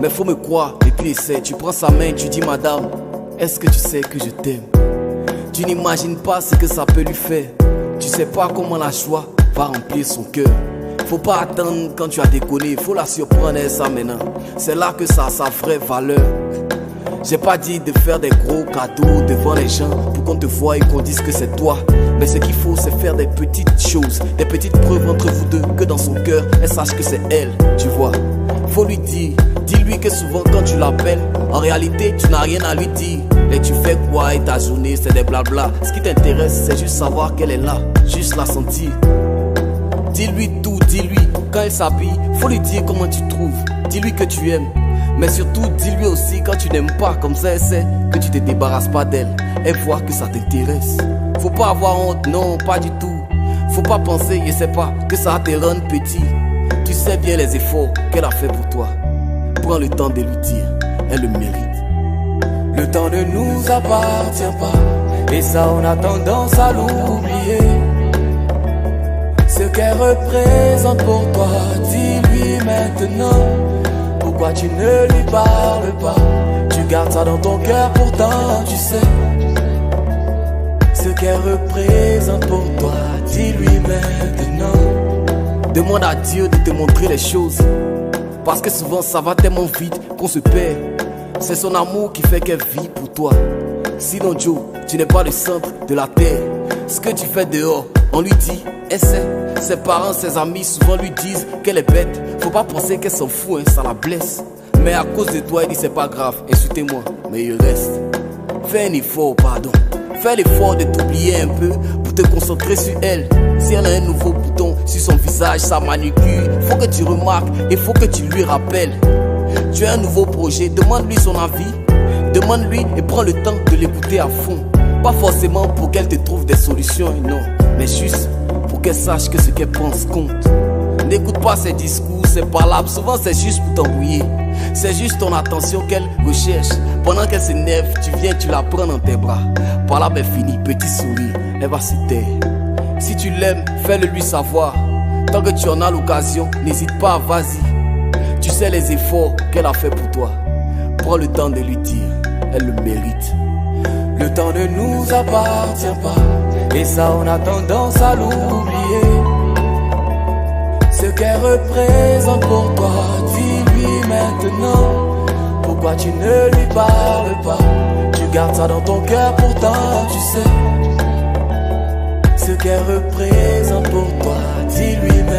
Mais faut me croire, et puis essaie. Tu prends sa main, tu dis madame, est-ce que tu sais que je t'aime? Tu n'imagines pas ce que ça peut lui faire. Tu sais pas comment la joie va remplir son cœur. Faut pas attendre quand tu as déconné, faut la surprendre et ça maintenant. C'est là que ça a sa vraie valeur. J'ai pas dit de faire des gros cadeaux devant les gens pour qu'on te voie et qu'on dise que c'est toi. Mais ce qu'il faut, c'est faire des petites choses, des petites preuves entre vous deux, que dans son cœur, elle sache que c'est elle, tu vois. Faut lui dire, dis-lui que souvent quand tu l'appelles, en réalité tu n'as rien à lui dire. Et tu fais quoi et ta journée c'est des blabla. Ce qui t'intéresse c'est juste savoir qu'elle est là, juste la sentir. Dis-lui tout, dis-lui quand elle s'habille, faut lui dire comment tu trouves. Dis-lui que tu aimes, mais surtout dis-lui aussi quand tu n'aimes pas. Comme ça elle sait que tu te débarrasses pas d'elle. Elle voit que ça t'intéresse. Faut pas avoir honte, non pas du tout. Faut pas penser, je sais pas, que ça te rende petit. Tu sais bien les efforts qu'elle a fait pour toi. Prends le temps de lui dire, elle le mérite. Le temps ne nous appartient pas, et ça on a tendance à l'oublier. Ce qu'elle représente pour toi, dis-lui maintenant. Pourquoi tu ne lui parles pas? Tu gardes ça dans ton cœur, pourtant tu sais. Ce qu'elle représente pour toi, dis-lui maintenant. Demande à Dieu de te montrer les choses, parce que souvent ça va tellement vite qu'on se perd. C'est son amour qui fait qu'elle vit pour toi. Sinon Joe, tu n'es pas le centre de la terre. Ce que tu fais dehors, on lui dit, elle sait. Ses parents, ses amis souvent lui disent qu'elle est bête. Faut pas penser qu'elle s'en fout, hein, ça la blesse. Mais à cause de toi, elle dit c'est pas grave, insultez-moi, mais il reste. Fais un effort, pardon. Fais l'effort de t'oublier un peu pour te concentrer sur elle. Si elle a un nouveau bouton sur son visage, sa manucure, faut que tu remarques et faut que tu lui rappelles. Tu as un nouveau projet, demande-lui son avis. Demande-lui et prends le temps de l'écouter à fond. Pas forcément pour qu'elle te trouve des solutions, non, mais juste pour qu'elle sache que ce qu'elle pense compte. N'écoute pas ses discours, ses palabres, souvent c'est juste pour t'embrouiller. C'est juste ton attention qu'elle recherche. Pendant qu'elle s'énerve, tu viens, tu la prends dans tes bras. Par là, ben fini, petit sourire, elle va se taire. Si tu l'aimes, fais-le lui savoir. Tant que tu en as l'occasion, n'hésite pas, vas-y. Tu sais les efforts qu'elle a fait pour toi. Prends le temps de lui dire, elle le mérite. Le temps ne nous appartient pas, et ça on a tendance à l'oublier. Ce qu'elle représente pour toi, dis-lui maintenant. Pourquoi tu ne lui parles pas? Tu gardes ça dans ton cœur, pourtant tu sais. Ce qu'elle représente pour toi, dis-lui maintenant.